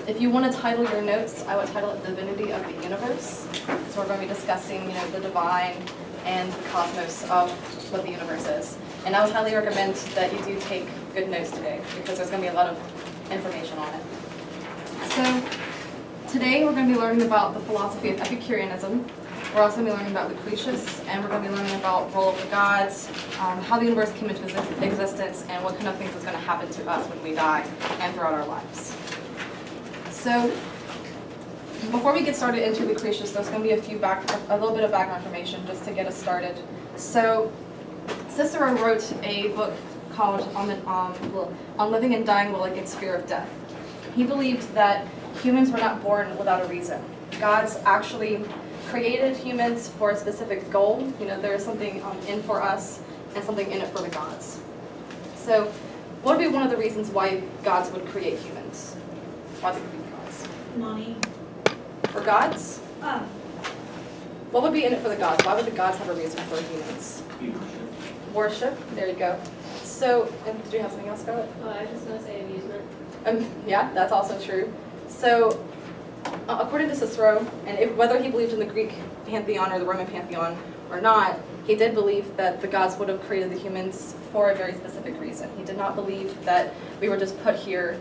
if you want to title your notes, I would title it Divinity of the Universe. So we're going to be discussing, the divine and the cosmos of what the universe is. And I would highly recommend that you do take good notes today, because there's going to be a lot of information on it. So today we're going to be learning about the philosophy of Epicureanism. We're also going to be learning about Lucretius, and we're going to be learning about the role of the gods, how the universe came into existence, and what kind of things is going to happen to us when we die and throughout our lives. So before we get started into Lucretius, there's going to be a little bit of background information just to get us started. So Cicero wrote a book called On Living and Dying Well Against Fear of Death. He believed that humans were not born without a reason. Gods actually created humans for a specific goal. There is something in for us and something in it for the gods. So what would be one of the reasons why gods would create humans? Why would they create gods? Money. For gods? Oh. What would be in it for the gods? Why would the gods have a reason for humans? Worship. There you go. So, and did you have something else, Scarlett? Oh, I was just going to say amusement. Yeah, that's also true. So, according to Cicero, and whether he believed in the Greek pantheon or the Roman pantheon or not, he did believe that the gods would have created the humans for a very specific reason. He did not believe that we were just put here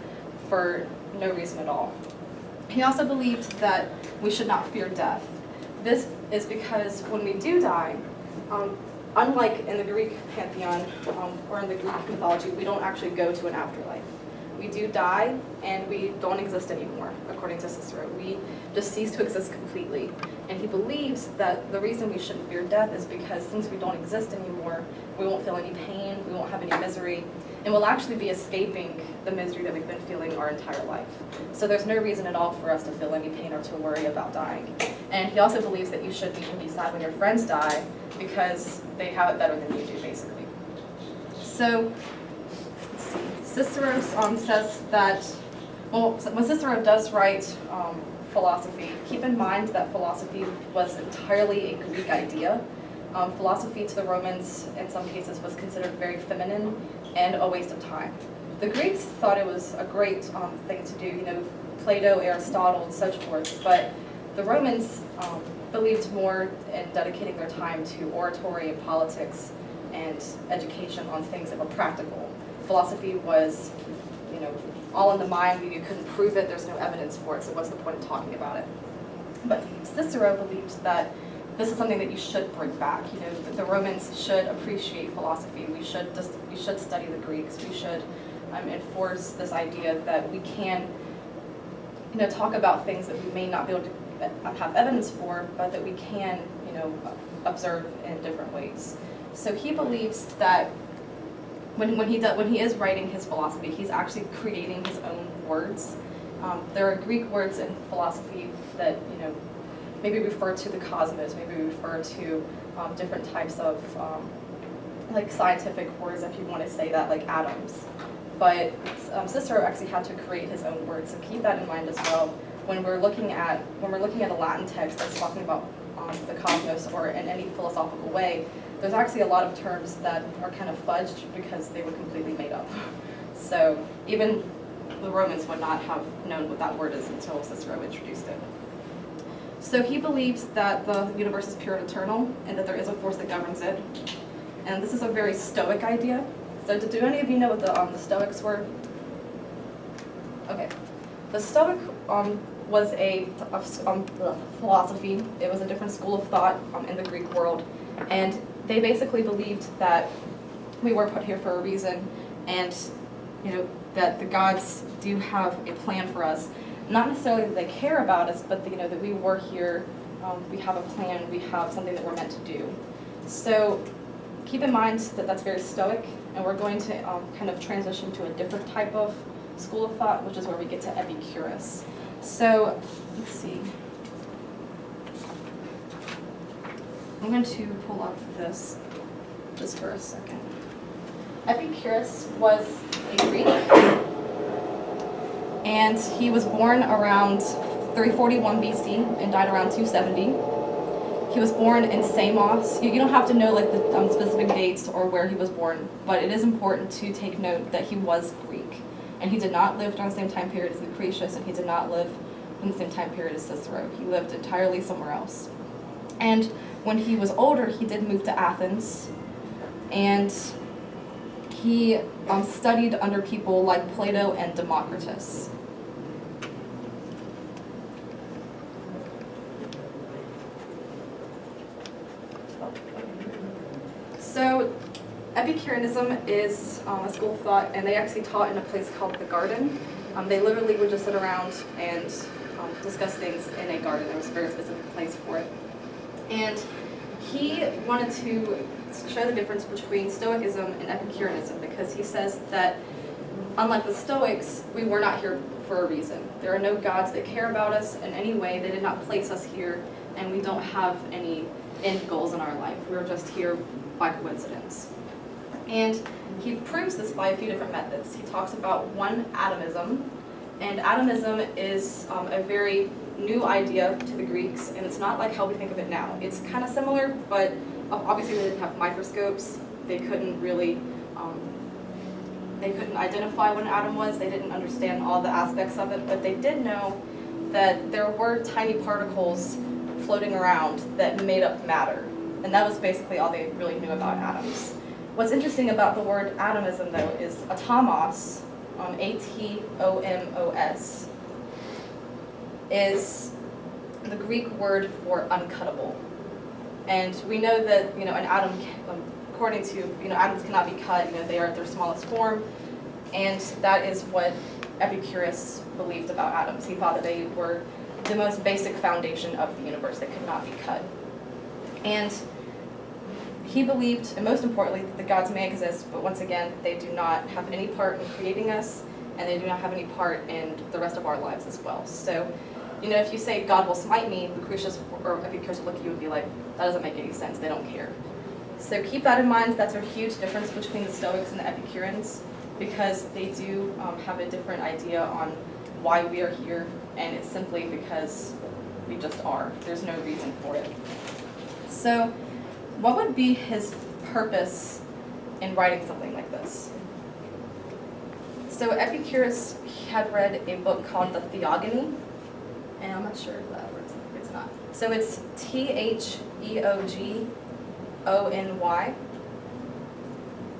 for no reason at all. He also believed that we should not fear death. This is because when we do die, unlike in the Greek pantheon or in the Greek mythology, we don't actually go to an afterlife. We do die, and we don't exist anymore, according to Cicero. We just cease to exist completely. And he believes that the reason we shouldn't fear death is because since we don't exist anymore, we won't feel any pain, we won't have any misery, and we'll actually be escaping the misery that we've been feeling our entire life. So there's no reason at all for us to feel any pain or to worry about dying. And he also believes that you shouldn't even be sad when your friends die, because they have it better than you do, basically. So, let's see. Cicero says that, when Cicero does write philosophy, keep in mind that philosophy was entirely a Greek idea. Philosophy to the Romans, in some cases, was considered very feminine and a waste of time. The Greeks thought it was a great thing to do, Plato, Aristotle, and such forth, but the Romans believed more in dedicating their time to oratory and politics and education on things that were practical. Philosophy was, all in the mind. You couldn't prove it. There's no evidence for it. So what's the point of talking about it? But Cicero believes that this is something that you should bring back. That the Romans should appreciate philosophy. We should study the Greeks. We should enforce this idea that we can, talk about things that we may not be able to have evidence for, but that we can, observe in different ways. So he believes that when he is writing his philosophy, he's actually creating his own words. There are Greek words in philosophy that maybe refer to the cosmos, maybe refer to different types of like scientific words, if you want to say that, like atoms. But Cicero actually had to create his own words, so keep that in mind as well when we're looking at a Latin text that's talking about the cosmos or in any philosophical way. There's actually a lot of terms that are kind of fudged because they were completely made up. So even the Romans would not have known what that word is until Cicero introduced it. So he believes that the universe is pure and eternal, and that there is a force that governs it. And this is a very Stoic idea. So do any of you know what the Stoics were? Okay. The Stoic was a philosophy. It was a different school of thought in the Greek world. And they basically believed that we were put here for a reason, and that the gods do have a plan for us. Not necessarily that they care about us, but that we were here, we have a plan, we have something that we're meant to do. So keep in mind that that's very Stoic, and we're going to kind of transition to a different type of school of thought, which is where we get to Epicurus. So let's see. I'm going to pull up this just for a second. Epicurus was a Greek, and he was born around 341 BC and died around 270. He was born in Samos. You don't have to know like the specific dates or where he was born, but it is important to take note that he was Greek. And he did not live during the same time period as Lucretius, and he did not live in the same time period as Cicero. He lived entirely somewhere else. And when he was older, he did move to Athens, and he studied under people like Plato and Democritus. So Epicureanism is a school of thought, and they actually taught in a place called the Garden. They literally would just sit around and discuss things in a garden. There was a very specific place for it. And he wanted to show the difference between Stoicism and Epicureanism, because he says that, unlike the Stoics, we were not here for a reason. There are no gods that care about us in any way. They did not place us here, and we don't have any end goals in our life. We're just here by coincidence. And he proves this by a few different methods. He talks about one, atomism, and atomism is a very new idea to the Greeks, and it's not like how we think of it now. It's kind of similar, but obviously they didn't have microscopes. They couldn't really, they couldn't identify what an atom was. They didn't understand all the aspects of it, but they did know that there were tiny particles floating around that made up matter. And that was basically all they really knew about atoms. What's interesting about the word atomism, though, is atomos, A-T-O-M-O-S, is the Greek word for uncuttable. And we know that, an atom, according to, atoms cannot be cut, they are at their smallest form. And that is what Epicurus believed about atoms. He thought that they were the most basic foundation of the universe that could not be cut. And he believed, and most importantly, that the gods may exist, but once again, they do not have any part in creating us, and they do not have any part in the rest of our lives as well. So, if you say, God will smite me, Lucretius or Epicurus would look at you and be like, that doesn't make any sense, they don't care. So keep that in mind. That's a huge difference between the Stoics and the Epicureans, because they do have a different idea on why we are here, and it's simply because we just are. There's no reason for it. So what would be his purpose in writing something like this? So Epicurus had read a book called the Theogony, and I'm not sure if that works. It's not. So it's Theogony.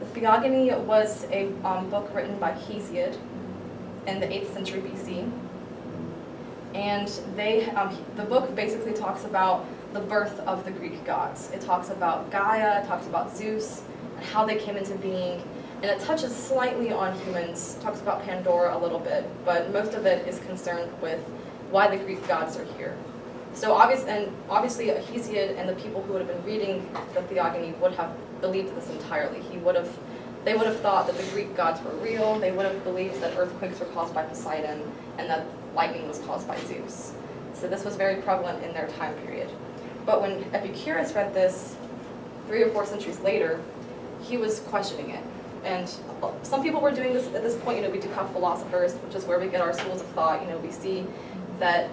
The Theogony was a book written by Hesiod in the 8th century BC. And the book basically talks about the birth of the Greek gods. It talks about Gaia, it talks about Zeus, and how they came into being. And it touches slightly on humans, talks about Pandora a little bit, but most of it is concerned with why the Greek gods are here. So obviously Hesiod and the people who would have been reading the Theogony would have believed this entirely. They would have thought that the Greek gods were real. They would have believed that earthquakes were caused by Poseidon and that lightning was caused by Zeus. So this was very prevalent in their time period. But when Epicurus read this 3 or 4 centuries later, he was questioning it. And some people were doing this at this point. We do have philosophers, which is where we get our schools of thought. We see that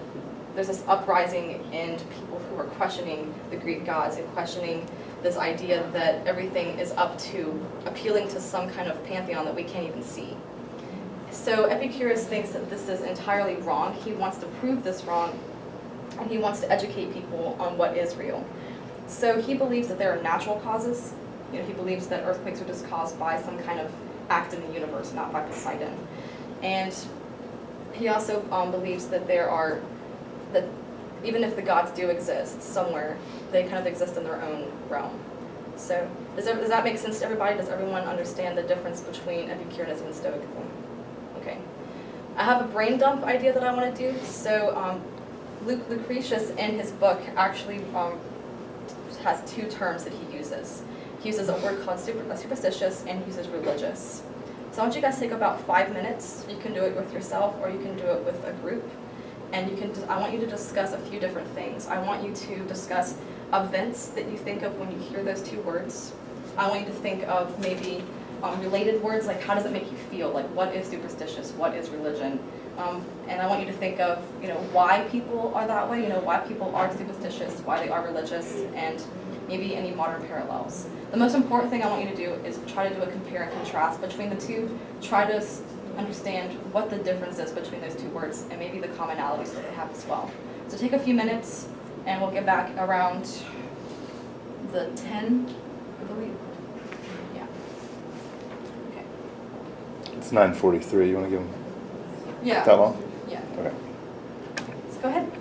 there's this uprising in people who are questioning the Greek gods and questioning this idea that everything is up to appealing to some kind of pantheon that we can't even see. So Epicurus thinks that this is entirely wrong. He wants to prove this wrong, and he wants to educate people on what is real. So he believes that there are natural causes. He believes that earthquakes are just caused by some kind of act in the universe, not by Poseidon. And he also believes that that even if the gods do exist somewhere, they kind of exist in their own realm. So does that make sense to everybody? Does everyone understand the difference between Epicureanism and Stoicism? Okay. I have a brain dump idea that I want to do. So Lucretius in his book actually has 2 terms that he uses. He uses a word called superstitious, and he uses religious. So I want you guys to take about 5 minutes. You can do it with yourself, or you can do it with a group. And I want you to discuss a few different things. I want you to discuss events that you think of when you hear those 2 words. I want you to think of maybe related words, like how does it make you feel? Like what is superstitious? What is religion? And I want you to think of, why people are that way, why people are superstitious, why they are religious, and maybe any modern parallels. The most important thing I want you to do is try to do a compare and contrast between the 2. Try to understand what the difference is between those two words and maybe the commonalities that they have as well. So take a few minutes and we'll get back around the 10, I believe. Yeah. Okay. It's 9:43. You want to give them Yeah. that long? Yeah. Okay. So go ahead.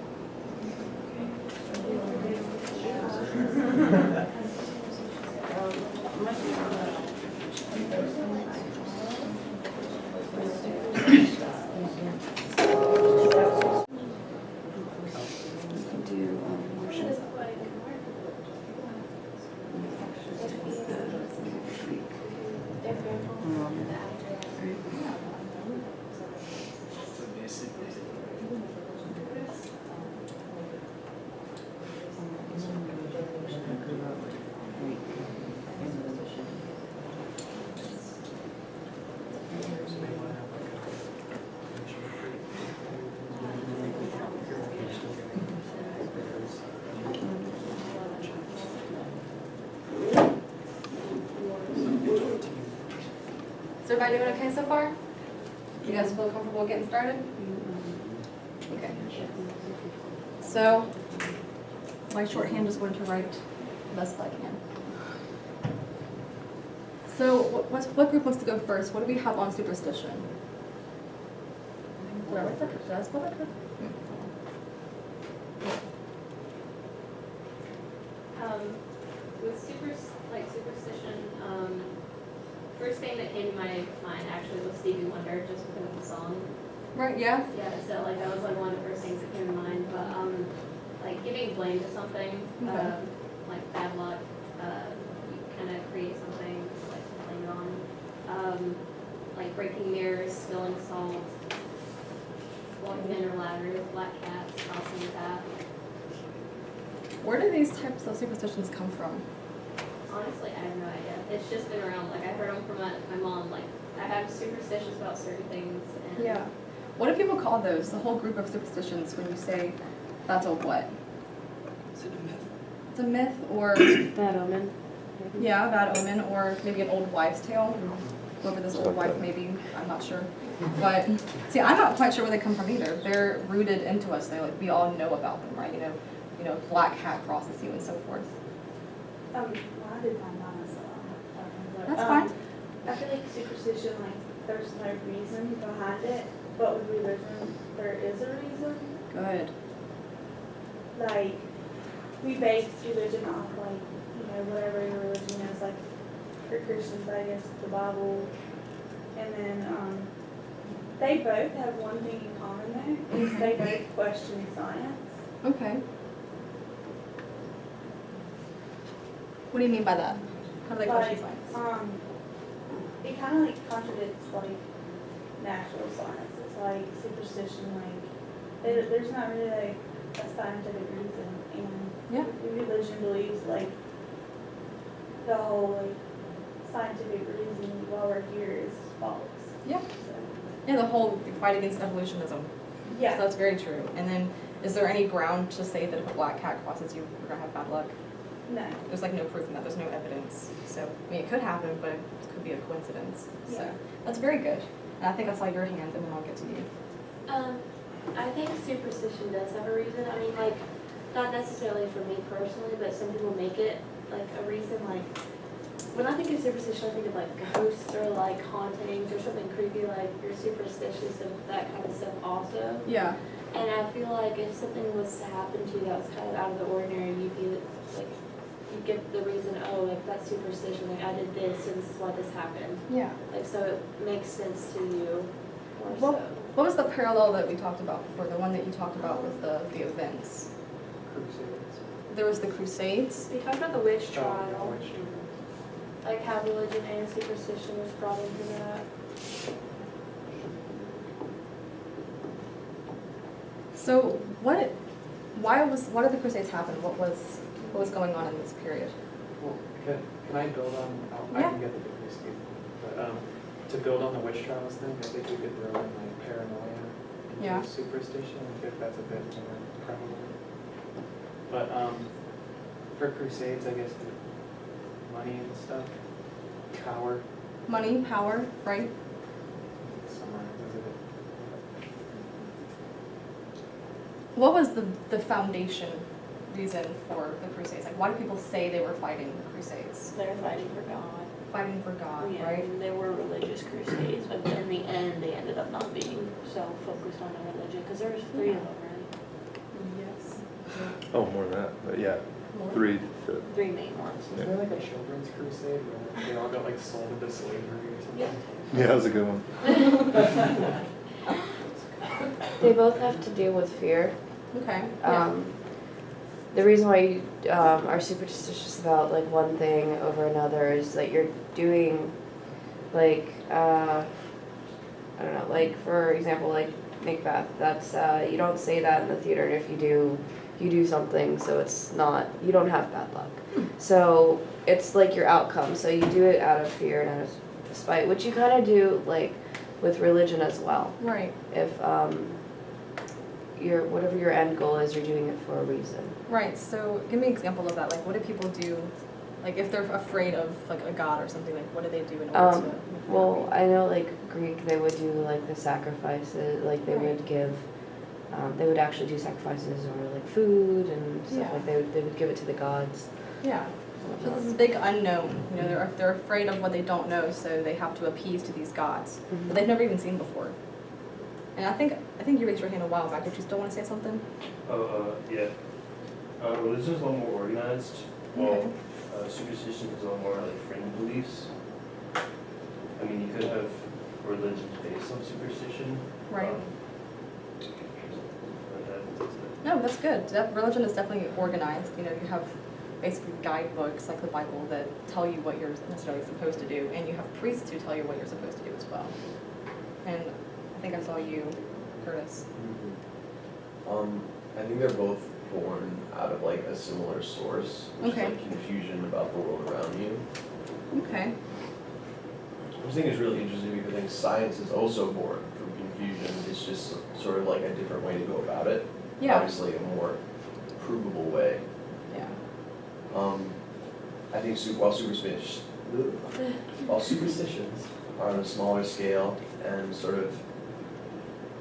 Is everybody doing okay so far? You guys feel comfortable getting started? Okay. So, my shorthand is going to write the best I can. So, what group wants to go first? What do we have on superstition? Did I write that? Did I spell that correct? With superstition, first thing that came to my mind actually was Stevie Wonder, just because of the song. Right, yeah? Yeah, so that was one of the first things that came to mind. But giving blame to something, Okay. like bad luck, you kind of create something to blame it on. Like breaking mirrors, spilling salt, walking under ladders, black cats, crossing your path. Where do these types of superstitions come from? Honestly, I have no idea. It's just been around. I heard them from my mom. I have superstitions about certain things. And Yeah. What do people call those? The whole group of superstitions when you say that's a what? Is it a myth? It's a myth or, Bad omen. yeah, a bad omen, or maybe an old wives' tale. Whoever this old wife may be, I'm not sure. But, see, I'm not quite sure where they come from either. They're rooted into us. We all know about them, right? You know, black cat crosses you and so forth. Well, I did my mama, so I don't know. That's fine. I feel like superstition, there's no reason behind it, but with religion, there is a reason. Good. We base religion off, whatever your religion is, for Christians, I guess, the Bible. And then, they both have one thing in common though, is they both question science. Okay. What do you mean by that? How do they question science? It kind of contradicts natural science. It's superstition. There's not really a scientific reason, and Yeah. religion believes the whole scientific reason why we're here is false. Yeah. So, Yeah, the whole fight against evolutionism. yeah. So that's very true. And then, is there any ground to say that if a black cat crosses you, you're gonna have bad luck? No. There's no proof in that. There's no evidence. So it could happen, but it could be a coincidence. So Yeah. that's very good. And I think I saw your hand, and then I'll get to you. I think superstition does have a reason. Not necessarily for me personally, but some people make it a reason. When I think of superstition, I think of ghosts or hauntings or something creepy. You're superstitious of that kind of stuff also. Yeah. And I feel if something was to happen to you that was kind of out of the ordinary, you'd be you get the reason. Oh, that's superstition. I did this, so this is why this happened. Yeah. So it makes sense to you. More Well, so. what was the parallel that we talked about before? The one that you talked about with the events. Crusades. There was the Crusades. We talked about the witch Oh, trial. witch trial. How religion and superstition was brought into that. So why did the Crusades happen? What was going on in this period? Well, can I build on, I Yeah. can get the degree Steve, but to build on the witch trials thing, I think we could throw in paranoia into Yeah. superstition, I think that's a bit more prevalent. But for crusades, I guess the money and stuff, power, Money, power, right? somewhere what was the foundation reason for the Crusades? Like, why do people say they were fighting the Crusades? They're fighting for God. Fighting for God, Yeah, right? and they were religious crusades, but in the end, they ended up not being so focused on their religion, because there was 3 of them, right? Yes. Oh, more than that, but yeah, More? 3. 3 main ones. Was there like a children's crusade where they all got like sold into slavery or something? Yeah. Yeah, that was a good one. They both have to do with fear. Okay. Yeah. The reason why you are superstitious about like one thing over another is that you're doing like I don't know, like for example, like Macbeth. That's you don't say that in the theater, and if you do, you do something, so it's not, you don't have bad luck. So it's like your outcome. So you do it out of fear and out of spite, which you kind of do like with religion as well. Right. If your whatever your end goal is, you're doing it for a reason. Right. So give me an example of that. Like, what do people do? Like, if they're afraid of like a god or something, like what do they do in order to? Well, I know like Greek, they would do like the sacrifices, like they would give, they would actually do sacrifices or like food and stuff. Yeah. Like they would give it to the gods. Yeah. So this is big unknown. You know, they're afraid of what they don't know, so they have to appease to these gods that they've never even seen before. And I think you raised your hand a while back. Did you still want to say something? Yeah. Religion is a little more organized, while superstition is a little more like fringe beliefs. I mean, you could have religions based on superstition. Right. That's it. No, that's good. Religion is definitely organized. You know, you have basically guidebooks like the Bible that tell you what you're necessarily supposed to do, and you have priests who tell you what you're supposed to do as well. And I think I saw you, Curtis. I think they're both born out of like a similar source, which Okay. is like confusion about the world around you. Okay. Which I think is really interesting because I think science is also born from confusion. It's just sort of like a different way to go about it. Yeah. Obviously a more provable way. Yeah. I think while superstitions are on a smaller scale and sort of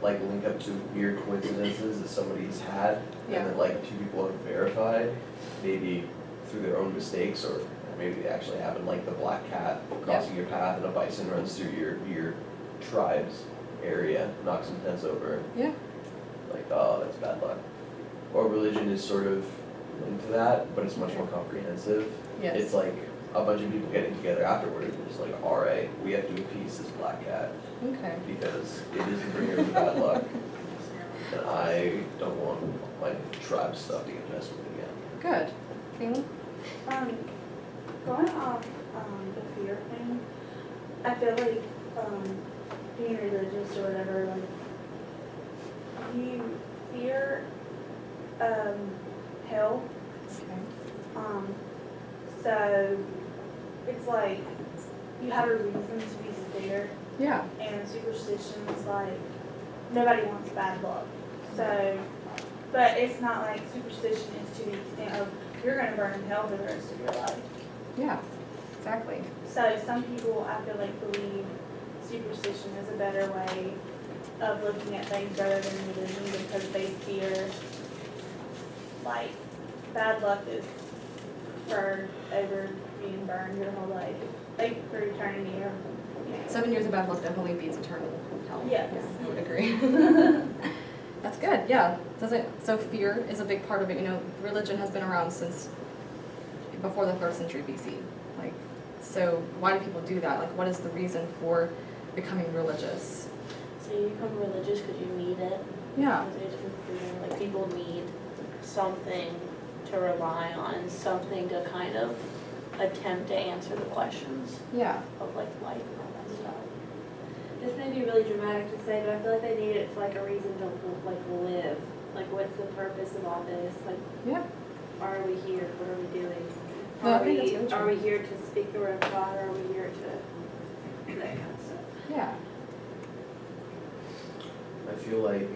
like link up to weird coincidences that somebody's had Yeah. and that like a few people have verified, maybe through their own mistakes or maybe they actually happened, like the black cat crossing your path and a bison runs through your tribe's area, knocks some tents over. Yeah. Like, oh, that's bad luck. Or religion is sort of linked to that, but it's much more comprehensive. Yes. It's like a bunch of people getting together afterward and just like, all right, we have to appease this black cat Okay. because it is the bringer of bad luck, and I don't want my tribe stuff to get messed with again. Good. Kayla? Going off the fear thing, I feel like being religious or whatever, like you fear hell. Okay. So it's like you have a reason to be scared, Yeah. and superstitions like nobody wants bad luck. So, but it's not like superstition is to the extent of you're going to burn in hell for the rest of your life. Yeah. Exactly. So some people, I feel like, believe superstition is a better way of looking at things rather than religion because they fear, like, bad luck is preferred over being burned your whole life, like, for eternity or, you know. 7 years of bad luck definitely beats eternal hell. Yes. Yeah, I would agree. That's good. Yeah. So fear is a big part of it. You know, religion has been around since before the 3rd century BC. Like, so why do people do that? Like, what is the reason for becoming religious? So you become religious because you need it. Yeah. Because it's confusing. Like people need something to rely on, something to kind of attempt to answer the questions Yeah. of like life and all that stuff. This may be really dramatic to say, but I feel like they need it for like a reason to like live. Like, what's the purpose of all this? Like, Yeah. why are we here? What are we doing? No, I Are think that's we really true. are we here to speak the word of God, or are we here to that kind of stuff? Yeah. I feel like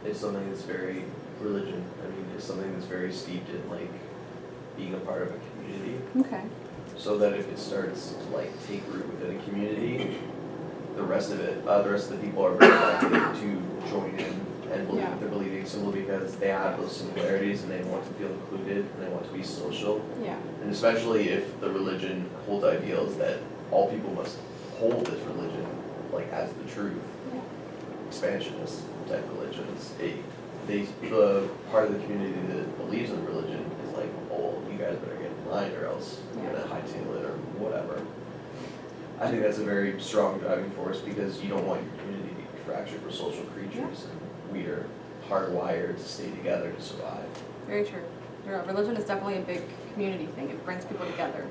it's something that's very religion. I mean, it's something that's very steeped in like being a part of a community. Okay. So that if it starts to like take root within a community, the rest of the people are very likely to join in and Yeah. they're believing simply because they have those similarities and they want to feel included and they want to be social. Yeah. And especially if the religion holds ideals that all people must hold this religion like as the truth. Yeah. Expansionist type religions, the part of the community that believes in religion is like, oh, you guys better get in line or else you're gonna hightail it or whatever. I think that's a very strong driving force because you don't want your community to be fractured. We're social creatures and we are hardwired to stay together to survive. Very true. Religion is definitely a big community thing. It brings people together.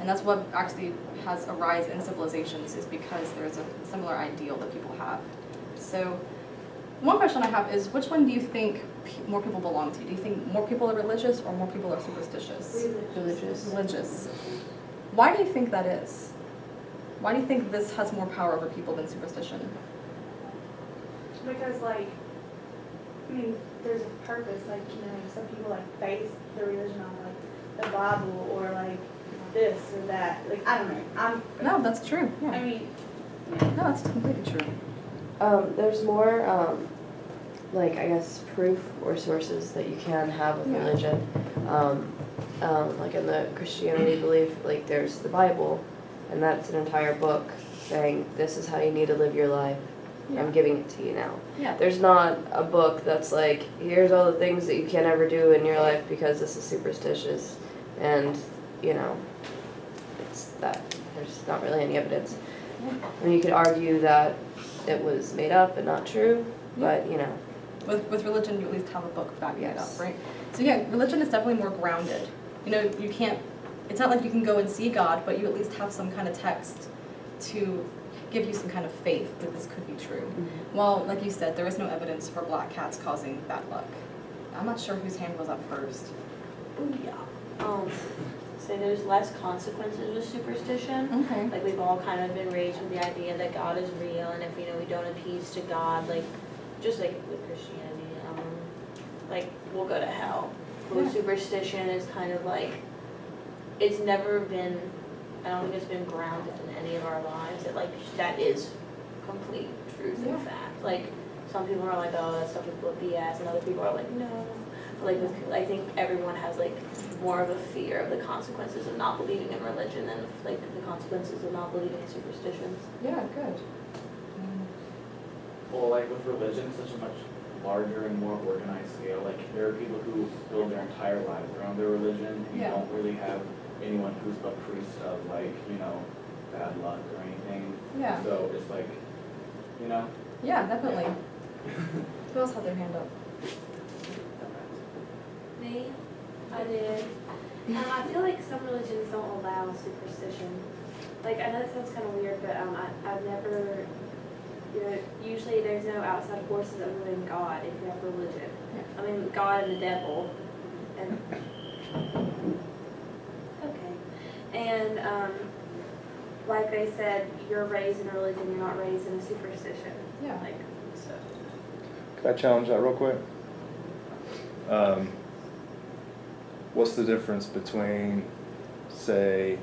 And that's what actually has a rise in civilizations, is because there's a similar ideal that people have. So one question I have is, which one do you think more people belong to? Do you think more people are religious or more people are superstitious? Religious. Religious. Why do you think that is? Why do you think this has more power over people than superstition? Because like, I mean, there's a purpose, like, you know, some people like base their religion on like the Bible or like this or that, like, I don't know, No, that's true. I Yeah. mean, No, that's completely true. There's more, like, I guess, proof or sources that you can have with Yeah. religion. Like in the Christianity belief, like there's the Bible, and that's an entire book saying this is how you need to live your life. Yeah. I'm giving it to you now. Yeah. There's not a book that's like, here's all the things that you can't ever do in your life because this is superstitious, and you know, it's that there's not really any evidence. I mean, you could argue that it was made up and not true, but you know. With religion, you at least have a book backing it up, Yes. right? So yeah, religion is definitely more grounded. You know, you can't, it's not like you can go and see God, but you at least have some kind of text to give you some kind of faith that this could be true. Well, like you said, there is no evidence for black cats causing bad luck. I'm not sure whose hand was up first. Ooh, yeah. So there's less consequences with superstition. Okay. Like we've all kind of been raised with the idea that God is real, and if you know we don't appease to God, like just like with Christianity, like we'll go to hell. But with superstition is kind of like it's never been. I don't think it's been grounded in any of our lives that like that is complete truth and fact. Like some people are like, oh, that stuff is full of BS, and other people are like, no. But like with, I think everyone has like more of a fear of the consequences of not believing in religion than like the consequences of not believing in superstitions. Yeah, good. Well, like with religion, it's such a much larger and more organized scale. Like there are people who build their entire lives around their religion, and you Yeah. don't really have anyone who's a priest of like, you know, bad luck or anything. Yeah. So it's like, you know. Yeah, definitely. Who else had their hand up? Me? I did. I feel like some religions don't allow superstition. Like, I know that sounds kind of weird, but I've never, you know, usually there's no outside forces other than God if you have religion. Yeah. I mean, God and the devil. And, okay. And, like they said, you're raised in a religion, you're not raised in a superstition. Yeah. Like, so. Can I challenge that real quick? What's the difference between, say,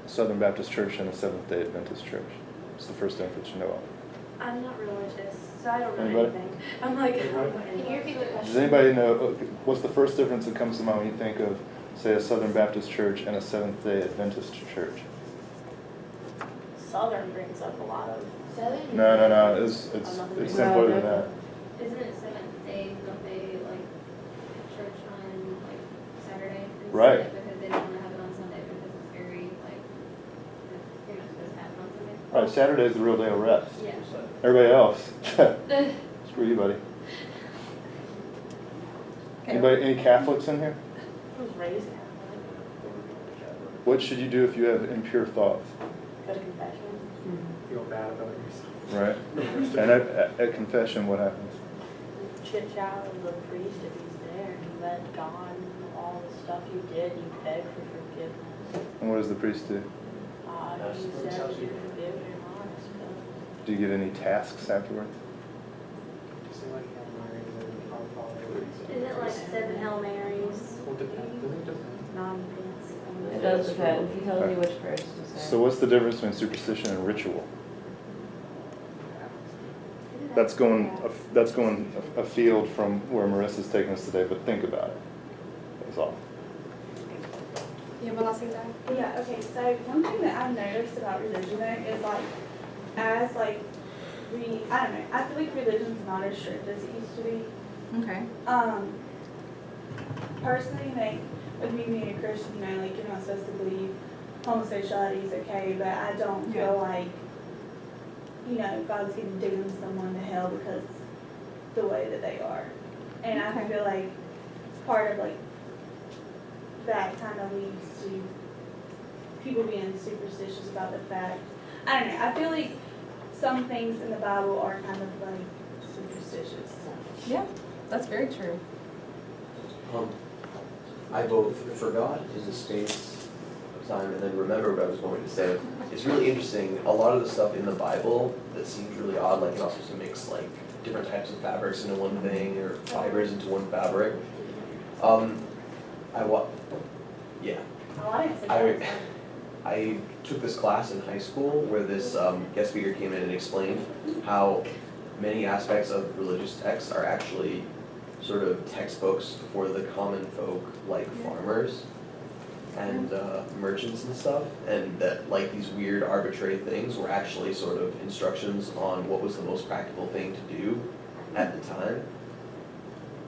Southern Baptist Church and a Seventh-day Adventist church? What's the first difference you know of? I'm not religious, so I don't know Anybody? anything. I'm like, I don't know Can you anything. repeat the question? Does anybody know, what's the first difference that comes to mind when you think of, say, a Southern Baptist church and a Seventh-day Adventist church? Southern brings up a lot of. No, it's simpler than that. Isn't it Seventh Day, don't they like church on like Saturday? instead? Right. Because they don't want to have it on Sunday because it's very like, you're not supposed to have it on Sunday. All right, Saturday's the real day of rest. Yeah. Everybody else, screw you, buddy. Okay. Anybody, any Catholics in here? I was raised Catholic. What should you do if you have impure thoughts? Go to confession. Feel bad about yourself. Right. And at confession, what happens? Chit chat with the priest if he's there, and you let God know all the stuff you did, you beg for forgiveness. And what does the priest do? You said that you're forgiven and honest, but Do you get any tasks afterwards? Just like Hail Marys and Our Father. Isn't it like 7 Hail Marys? Well, depends. Doesn't it depend? non-offense. It does depend. He tells you which prayers to say. So what's the difference between superstition and ritual? that's going afield from where Marissa's taking us today, but think about it. That's all. You have one last thing to add? Yeah, okay, so one thing that I've noticed about religion though is like, as like, I don't know, I feel like religion's not as strict as it used to be. Okay. Personally, like, with me being a Christian, you know, like, you're not supposed to believe homosexuality is okay, but I don't feel like, you know, God's gonna damn someone to hell because the way that they are. And I feel like part of like that kind of leads to people being superstitious about the fact. I don't know. I feel like some things in the Bible are kind of like superstitious. Yeah, that's very true. I vote for God in the space of time, and then remember what I was going to say. It's really interesting. A lot of the stuff in the Bible that seems really odd, like you're not supposed to mix like different types of fabrics into one thing or fibers into one fabric. I took this class in high school where this guest speaker came in and explained how many aspects of religious texts are actually sort of textbooks for the common folk, like farmers and merchants and stuff, and that like these weird arbitrary things were actually sort of instructions on what was the most practical thing to do at the time.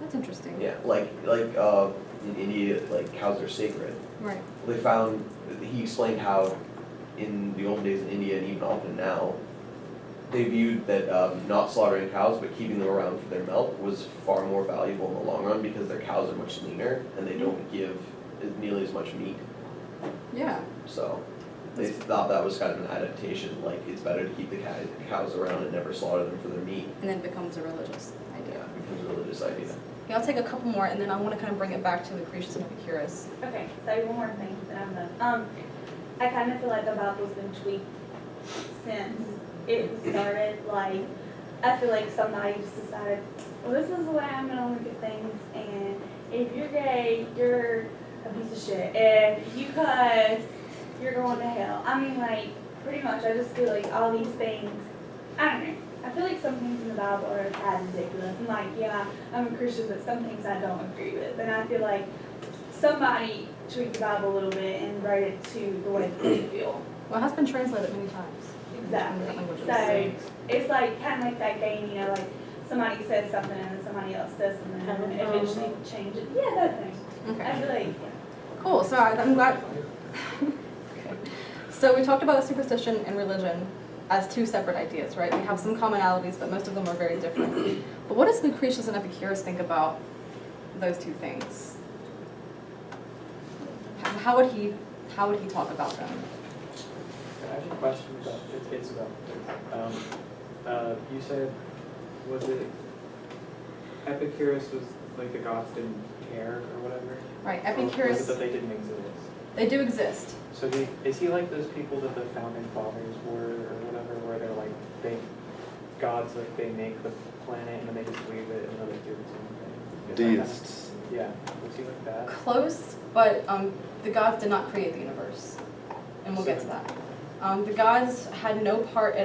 That's interesting. Yeah, like in India, like cows are sacred. Right. They found, he explained how in the old days in India and even often now, they viewed that not slaughtering cows but keeping them around for their milk was far more valuable in the long run because their cows are much leaner and they don't give nearly as much meat. Yeah. So they thought that was kind of an adaptation, like it's better to keep the cows around and never slaughter them for their meat. And then it becomes a religious idea. Yeah, it becomes a religious idea. Yeah, I'll take a couple more, and then I want to kind of bring it back to Lucretius and Epicurus. Okay, so one more thing, then I'm done. I kind of feel like the Bible's been tweaked since it started. Like, I feel like somebody just decided, well, this is the way I'm going to look at things, and if you're gay, you're a piece of shit. If you cuss, you're going to hell. I mean, like, pretty much, I just feel like all these things, I don't know. I feel like some things in the Bible are kind of ridiculous. And like, yeah, I'm a Christian, but some things I don't agree with. And I feel like somebody tweaked the Bible a little bit and wrote it to the way that they feel. Well, it has been translated many times. Exactly. Languages. So it's like kind of like that game, you know, like somebody says something and then somebody else says something and then eventually change it. Yeah, that thing. Okay. I feel like, Cool. So I'm glad. Okay. So we talked about superstition and religion as two separate ideas, right? We have some commonalities, but most of them are very different. But what does Lucretius and Epicurus think about those two things? How would he talk about them? I have a question about it's about you said, was it Epicurus was like the gods didn't care or whatever? Right, Or Epicurus. was it that they didn't exist? They do exist. So is he like those people that the founding fathers were or whatever, where they're like gods, like they make the planet and then they just leave it and then they do its own thing? Deists. Yeah, was he like that? Close, but the gods did not create the universe, and we'll get to that. The gods had no part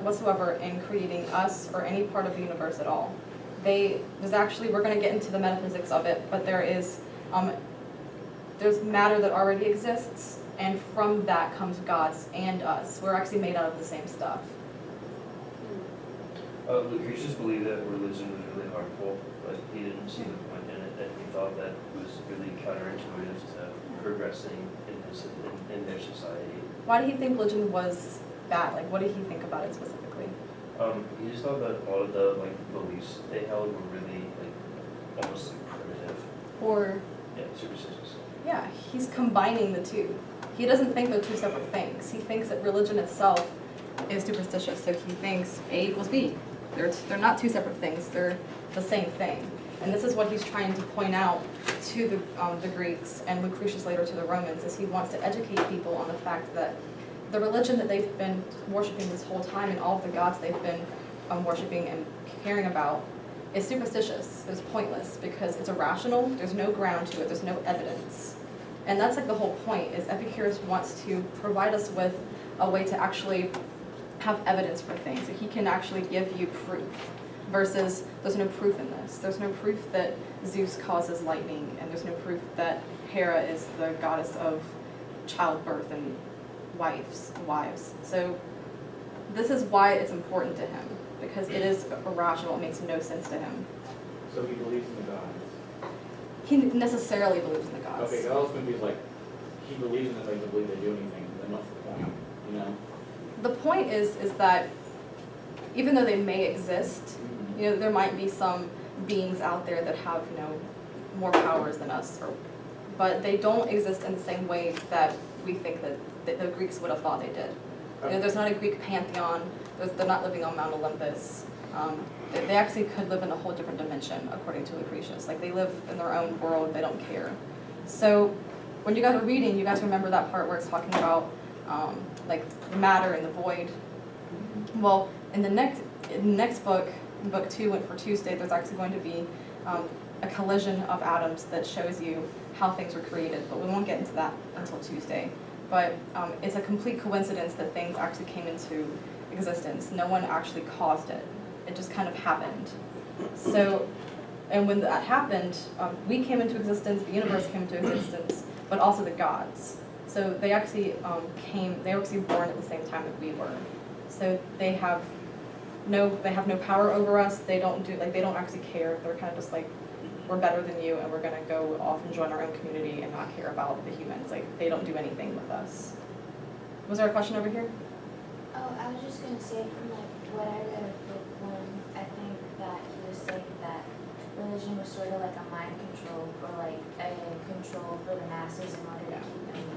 whatsoever in creating us or any part of the universe at all. We're going to get into the metaphysics of it, but there's matter that already exists, and from that comes gods and us. We're actually made out of the same stuff. Lucretius believed that religion was really harmful, but he didn't see the point in it, and he thought that it was really counterintuitive to progressing in their society. Why did he think religion was bad? Like, what did he think about it specifically? He just thought that a lot of the beliefs they held were really almost primitive. Or Yeah, superstitious. yeah, he's combining the two. He doesn't think they're two separate things. He thinks that religion itself is superstitious. So he thinks A equals B. They're not two separate things. They're the same thing. And this is what he's trying to point out to the Greeks and Lucretius later to the Romans, is he wants to educate people on the fact that the religion that they've been worshiping this whole time and all of the gods they've been worshiping and caring about is superstitious. It's pointless because it's irrational. There's no ground to it. There's no evidence. And that's like the whole point, is Epicurus wants to provide us with a way to actually have evidence for things. So he can actually give you proof. versus there's no proof in this. There's no proof that Zeus causes lightning, and there's no proof that Hera is the goddess of childbirth and wives. So this is why it's important to him, because it is irrational. It makes no sense to him. So he believes in the gods. He necessarily believes in the gods. Okay, I was confused, like, he believes in it, but he doesn't believe they do anything, then what's the point, you know? The point is that even though they may exist, you know, there might be some beings out there that have, you know, more powers than us, but they don't exist in the same way that we think that the Greeks would have thought they did. You know, there's not a Greek pantheon. They're not living on Mount Olympus. They actually could live in a whole different dimension, according to Lucretius. Like, they live in their own world. They don't care. So when you guys are reading, you guys remember that part where it's talking about like matter and the void. Well, in the next book, book 2 for Tuesday, there's actually going to be a collision of atoms that shows you how things were created, but we won't get into that until Tuesday. But it's a complete coincidence that things actually came into existence. No one actually caused it. It just kind of happened. So, and when that happened, we came into existence, the universe came into existence, but also the gods. So they actually they were actually born at the same time that we were. So they have no power over us. They don't actually care. They're kind of just like, we're better than you, and we're gonna go off and join our own community and not care about the humans. Like, they don't do anything with us. Was there a question over here? Oh, I was just gonna say, from like what I read of book 1, I think that he was saying that religion was sort of like a mind control, or like a control for the masses in order to keep them,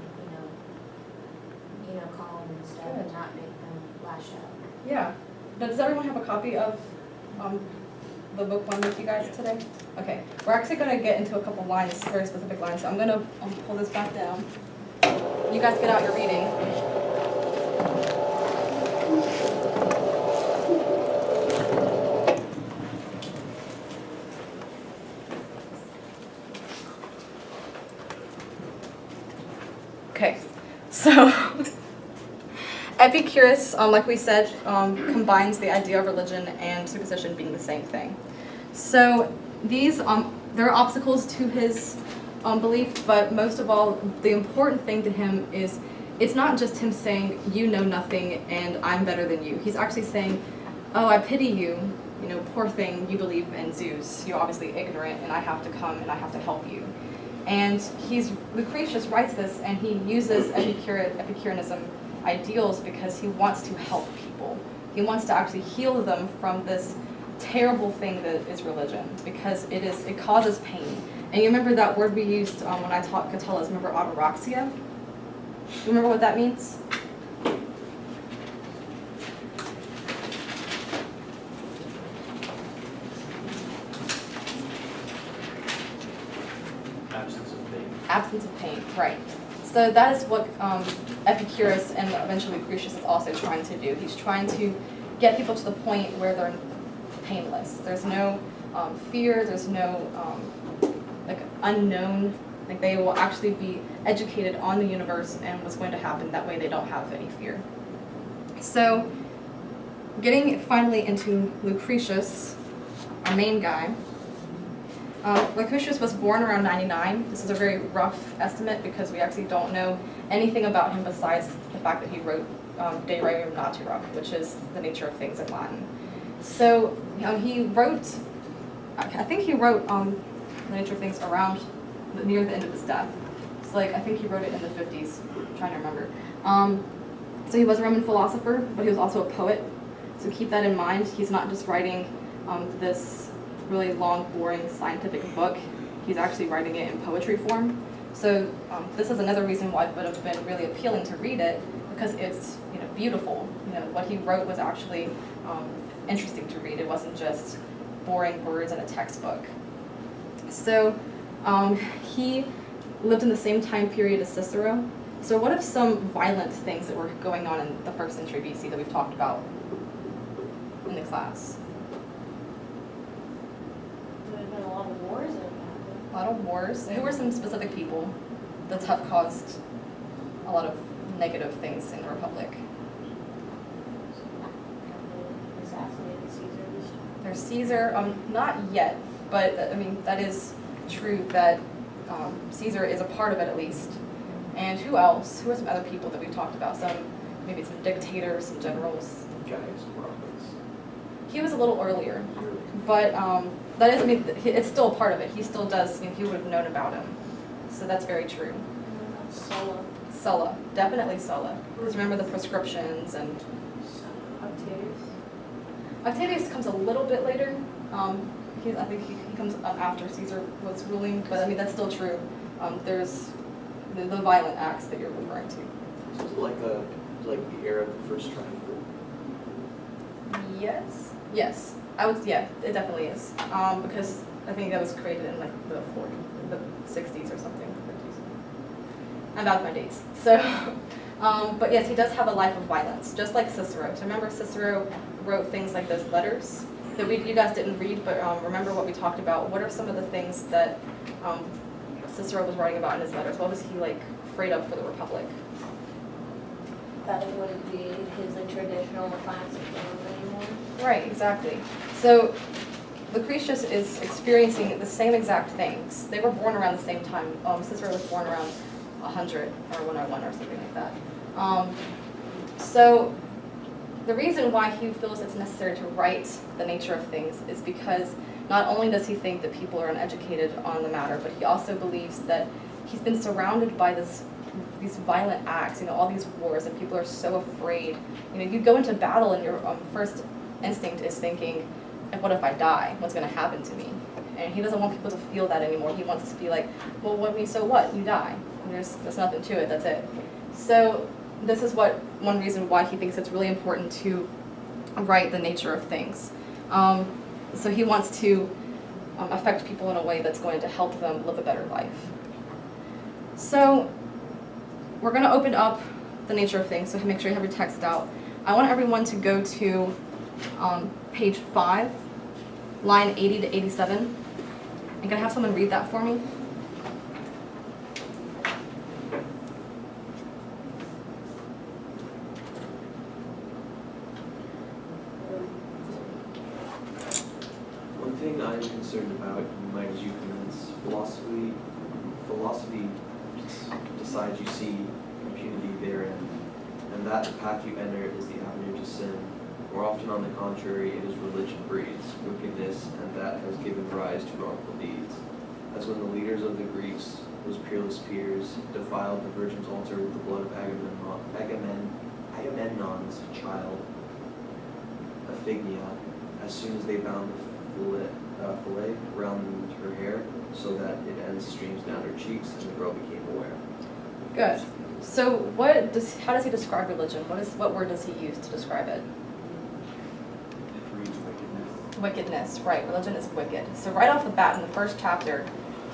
calm and stuff, and not make them lash out. Yeah. Does everyone have a copy of the book 1 with you guys today? Okay. We're actually going to get into a couple lines, very specific lines. So I'm going to pull this back down. You guys get out your reading. Okay. So Epicurus, like we said, combines the idea of religion and superstition being the same thing. So these, there are obstacles to his belief, but most of all, the important thing to him is it's not just him saying, you know nothing and I'm better than you. He's actually saying, oh, I pity you, poor thing, you believe in Zeus. You're obviously ignorant and I have to come and I have to help you. And Lucretius writes this, and he uses Epicureanism ideals because he wants to help people. He wants to actually heal them from this terrible thing that is religion, because it causes pain. And you remember that word we used when I taught Catullus, remember autoroxia? You remember what that means? Absence of pain, right. So that is what Epicurus and eventually Lucretius is also trying to do. He's trying to get people to the point where they're painless. There's no fear, there's no unknown. Like, they will actually be educated on the universe and what's going to happen. That way they don't have any fear. So getting finally into Lucretius, our main guy. Lucretius was born around 99. This is a very rough estimate because we actually don't know anything about him besides the fact that he wrote De Rerum Natura, which is the nature of things in Latin. So he wrote, I think he wrote the nature of things around near the end of his death. So I think he wrote it in the 50s. I'm trying to remember. So he was a Roman philosopher, but he was also a poet. So keep that in mind. He's not just writing this really long, boring scientific book. He's actually writing it in poetry form. So this is another reason why it would have been really appealing to read it, because it's beautiful. What he wrote was actually interesting to read. It wasn't just boring words in a textbook. So he lived in the same time period as Cicero. So what if some violent things that were going on in the 1st century BC that we've talked about in the class? A lot of wars that have happened. A lot of wars. Who were some specific people that have caused a lot of negative things in the Republic? Assassinated Caesars. They're Caesar, not yet, but I mean, that is true that Caesar is a part of it at least. And who else? Who are some other people that we've talked about? Maybe some dictators, some generals. Guys, prophets. He was a little earlier, but that is, I mean, it's still a part of it. He still does, he would have known about him. So that's very true. Sulla. Sulla, definitely Sulla. Because remember the prescriptions and... Octavius. Octavius comes a little bit later. I think he comes after Caesar was ruling, but I mean, that's still true. There's the violent acts that you're referring to. So is it like the era of the first triumvirate? Yes. Yes. Yeah, it definitely is. Because I think that was created in like the 60s or something, 50s. I'm bad with my dates. So, but yes, he does have a life of violence, just like Cicero. So remember Cicero wrote things like those letters that you guys didn't read, but remember what we talked about. What are some of the things that Cicero was writing about in his letters? What was he like afraid of for the Republic? That it wouldn't be his like traditional classic Rome anymore. Right, exactly. So Lucretius is experiencing the same exact things. They were born around the same time. Cicero was born around 100 or 101 or something like that. So the reason why he feels it's necessary to write the nature of things is because not only does he think that people are uneducated on the matter, but he also believes that he's been surrounded by these violent acts, all these wars, and people are so afraid. You go into battle and your first instinct is thinking, what if I die? What's going to happen to me? And he doesn't want people to feel that anymore. He wants to be like, well, so what? You die. There's nothing to it. That's it. So this is one reason why he thinks it's really important to write the nature of things. So he wants to affect people in a way that's going to help them live a better life. So we're going to open up the nature of things, so make sure you have your text out. I want everyone to go to page 5, line 80 to 87. I'm going to have someone read that for me. One thing I'm concerned about in the mind as you commence philosophy decides you see impunity therein, and that the path you enter is the avenue to sin. More often, on the contrary, it is religion breeds wickedness, and that has given rise to wrongful deeds. As when the leaders of the Greeks, those peerless peers, defiled the Virgin's altar with the blood of Agamemnon's child, Iphigenia, as soon as they bound the fillet around her hair, so that it ends streams down her cheeks, and the girl became aware. Good. So how does he describe religion? What word does he use to describe it? Wickedness, right. Religion is wicked. So right off the bat in the first chapter,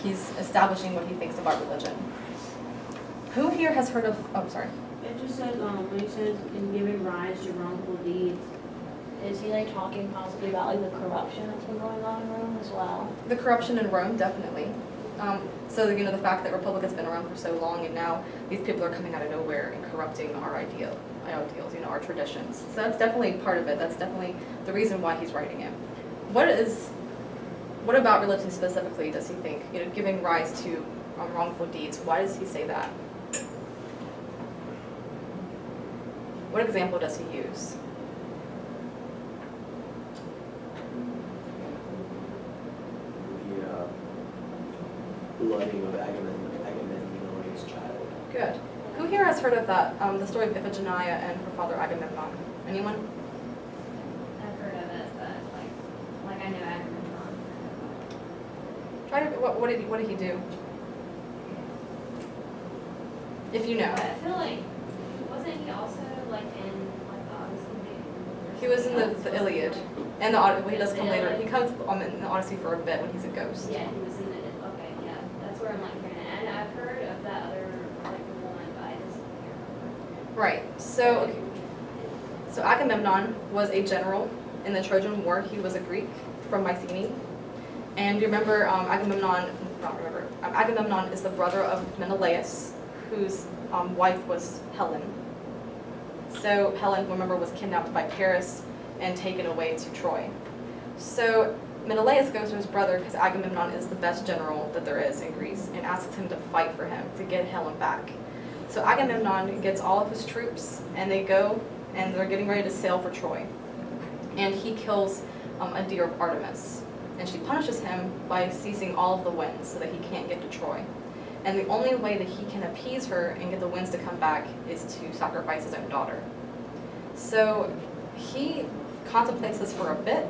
he's establishing what he thinks about religion. Who here has heard of, sorry. It just says, when he says, in giving rise to wrongful deeds, is he like talking possibly about like the corruption that's been going on in Rome as well? The corruption in Rome, definitely. So the fact that Republic has been around for so long, and now these people are coming out of nowhere and corrupting our ideals, our traditions. So that's definitely part of it. That's definitely the reason why he's writing it. What about religion specifically does he think, giving rise to wrongful deeds? Why does he say that? What example does he use? Blooding of Agamemnon's child. Good. Who here has heard of that, the story of Iphigenia and her father Agamemnon? Anyone? I've heard of it, but like I know Agamemnon. What did he do? If you know. I feel like, wasn't he also like in like the Odyssey? He was in the Iliad, and he does come later. He comes in the Odyssey for a bit when he's a ghost. Yeah, he was in it. Okay, yeah, that's where I'm like hearing it. And I've heard of that other like woman, but I just can't remember. Right. So Agamemnon was a general in the Trojan War. He was a Greek from Mycenae, and you remember Agamemnon is the brother of Menelaus, whose wife was Helen. So Helen, remember, was kidnapped by Paris and taken away to Troy. So Menelaus goes to his brother because Agamemnon is the best general that there is in Greece and asks him to fight for him to get Helen back. So Agamemnon gets all of his troops and they go and they're getting ready to sail for Troy. And he kills a deer of Artemis. And she punishes him by ceasing all of the winds so that he can't get to Troy. And the only way that he can appease her and get the winds to come back is to sacrifice his own daughter. So he contemplates this for a bit,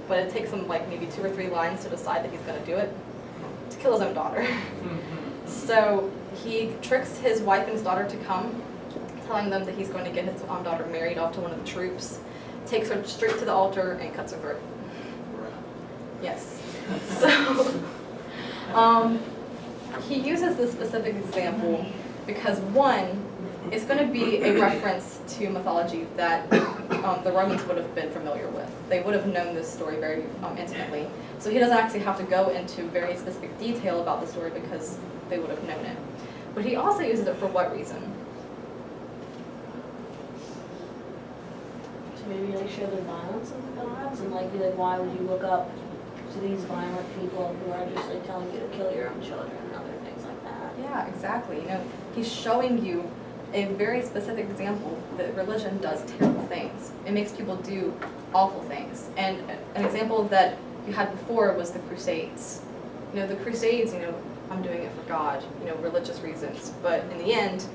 but it takes him like maybe 2 or 3 lines to decide that he's going to do it, to kill his own daughter. So he tricks his wife and his daughter to come, telling them that he's going to get his daughter married off to one of the troops, takes her straight to the altar and cuts her throat. Yes. So he uses this specific example because one, it's going to be a reference to mythology that the Romans would have been familiar with. They would have known this story very intimately. So he doesn't actually have to go into very specific detail about the story because they would have known it. But he also uses it for what reason? To maybe like show the violence of the gods and like be like, why would you look up to these violent people who are just like telling you to kill your own children and other things like that? Yeah, exactly. You know, he's showing you a very specific example that religion does terrible things. It makes people do awful things. And an example that you had before was the Crusades. You know, the Crusades, you know, I'm doing it for God, you know, religious reasons. But in the end,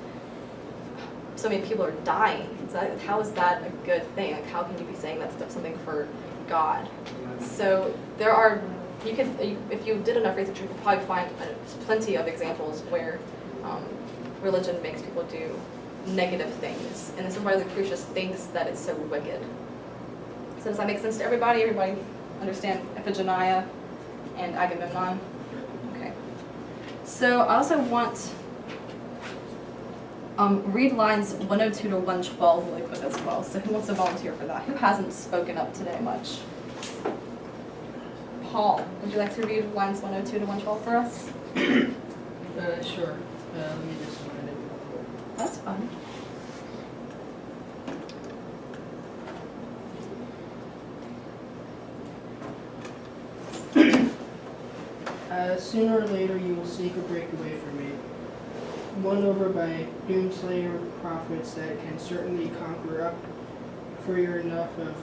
so many people are dying. So how is that a good thing? Like, how can you be saying that's something for God? So there are, you could, if you did enough research, you could probably find plenty of examples where religion makes people do negative things. And this is why Lucretius thinks that it's so wicked. So does that make sense to everybody? Everybody understand Iphigenia and Agamemnon? Okay. So I also want read lines 102 to 112 really quick as well. So who wants to volunteer for that? Who hasn't spoken up today much? Paul, would you like to read lines 102 to 112 for us? Sure. Let me just find it. That's fun. Sooner or later you will seek a breakaway from me, won over by doomslayer prophets that can certainly conquer up for you enough of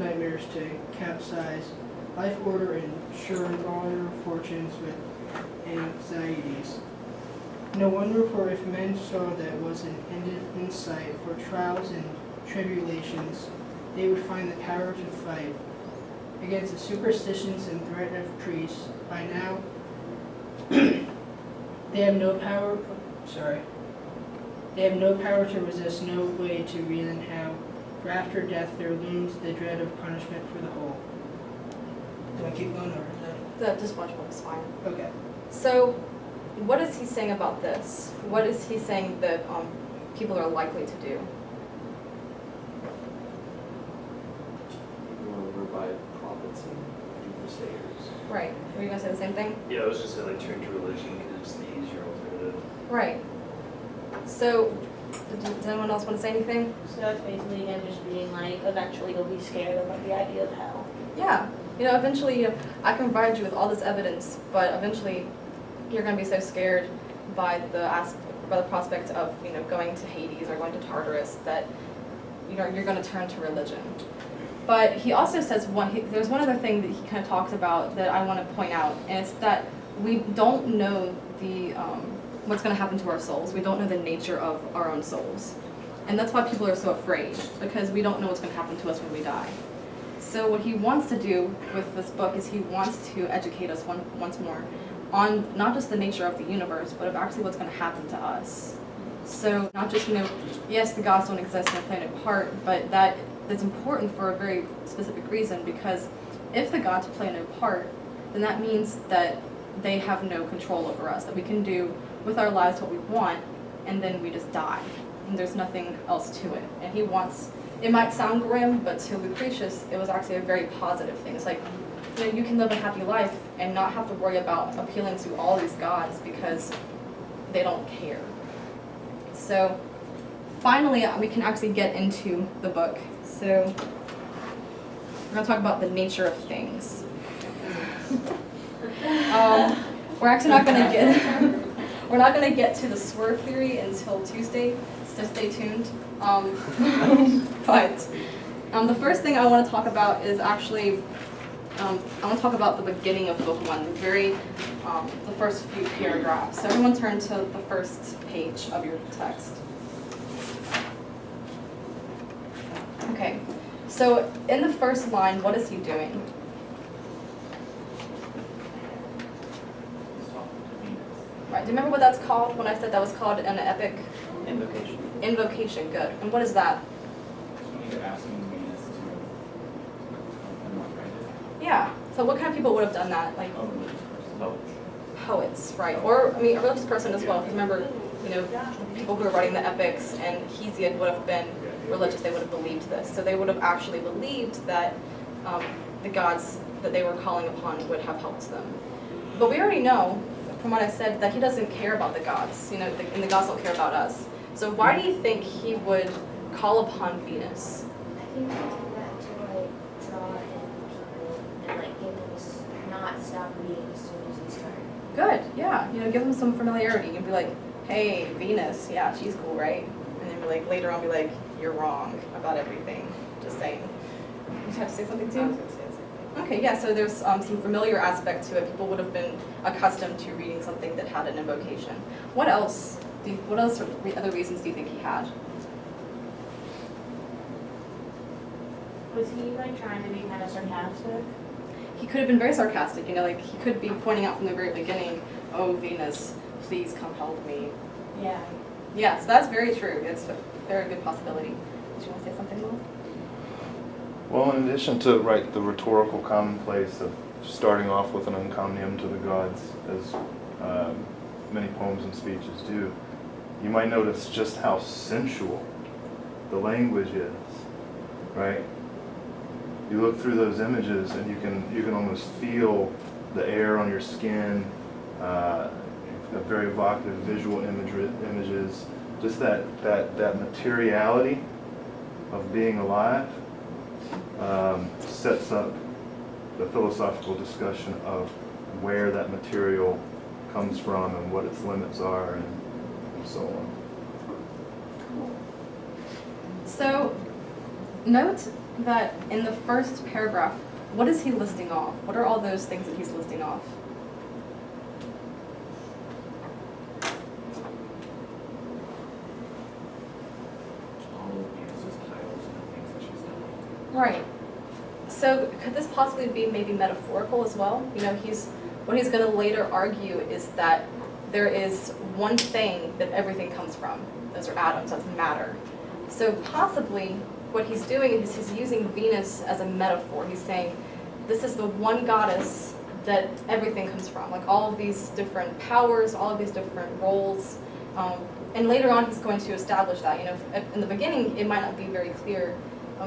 nightmares to capsize life order and shore all your fortunes with anxieties. No wonder, for if men saw that was an end in sight for trials and tribulations, they would find the power to fight against the superstitions and threat of priests. By now, they have no power. They have no power to resist, no way to reason how. For after death there looms the dread of punishment for the whole. Do I keep going, or is that? Just watch one is fine. Okay. So, what is he saying about this? What is he saying that people are likely to do? Over by prophets and doomsayers. Right. Were you going to say the same thing? Yeah, I was just saying, like, turn to religion because it's the easier alternative. Right. So, does anyone else want to say anything? So it's basically again just being like, eventually you'll be scared of like the idea of hell. Yeah. You know, eventually I can provide you with all this evidence, but eventually you're going to be so scared by the prospect of, you know, going to Hades or going to Tartarus that, you know, you're going to turn to religion. But he also says there's one other thing that he kind of talks about that I want to point out, and it's that we don't know the what's going to happen to our souls. We don't know the nature of our own souls. And that's why people are so afraid, because we don't know what's going to happen to us when we die. So what he wants to do with this book is he wants to educate us once more on not just the nature of the universe, but of actually what's going to happen to us. So not just, you know, yes, the gods don't exist and play a part, but that's important for a very specific reason, because if the gods play no part, then that means that they have no control over us, that we can do with our lives what we want, and then we just die. And there's nothing else to it. And he wants, it might sound grim, but to Lucretius, it was actually a very positive thing. It's like, you know, you can live a happy life and not have to worry about appealing to all these gods because they don't care. So finally, we can actually get into the book. So gonna talk about the nature of things. We're actually not gonna get to the swerve theory until Tuesday, so stay tuned. But the first thing I want to talk about is actually I want to talk about the beginning of book 1, the first few paragraphs. So everyone turn to the first page of your text. Okay, so in the first line, what is he doing? Right, do you remember what that's called when I said that was called an epic? Invocation. Invocation, good. And what is that? You're asking Venus to Yeah, so what kind of people would have done that? Like poets, right? Or, I mean, a religious person as well, because remember, people who are writing the epics, and Hesiod would have been religious, they would have believed this. So they would have actually believed that the gods that they were calling upon would have helped them. But we already know, from what I said, that he doesn't care about the gods, and the gods don't care about us. So why do you think he would call upon Venus? I think he did that to draw in people and get them to not stop reading as soon as he started. Good, yeah. Give them some familiarity. You can be like, hey, Venus, yeah, she's cool, right? And then later on be like, you're wrong about everything. Just saying. You have to say something too? Okay, yeah, so there's some familiar aspect to it. People would have been accustomed to reading something that had an invocation. What else? What other reasons do you think he had? Was he trying to be kind of sarcastic? He could have been very sarcastic, he could be pointing out from the very beginning, oh, Venus, please come help me. Yeah. Yeah, so that's very true. It's a very good possibility. Did you want to say something, Will? Well, in addition to the rhetorical commonplace of starting off with an encomium to the gods, as many poems and speeches do, you might notice just how sensual the language is, right? You look through those images and you can almost feel the air on your skin, very evocative visual images, just that materiality of being alive sets up the philosophical discussion of where that material comes from and what its limits are and so on. So, note that in the first paragraph, what is he listing off? What are all those things that he's listing off? Right. So could this possibly be maybe metaphorical as well? What he's going to later argue is that there is one thing that everything comes from. Those are atoms, that's matter. So possibly what he's doing is he's using Venus as a metaphor. He's saying this is the one goddess that everything comes from, all of these different powers, all of these different roles. And later on he's going to establish that. In the beginning it might not be very clear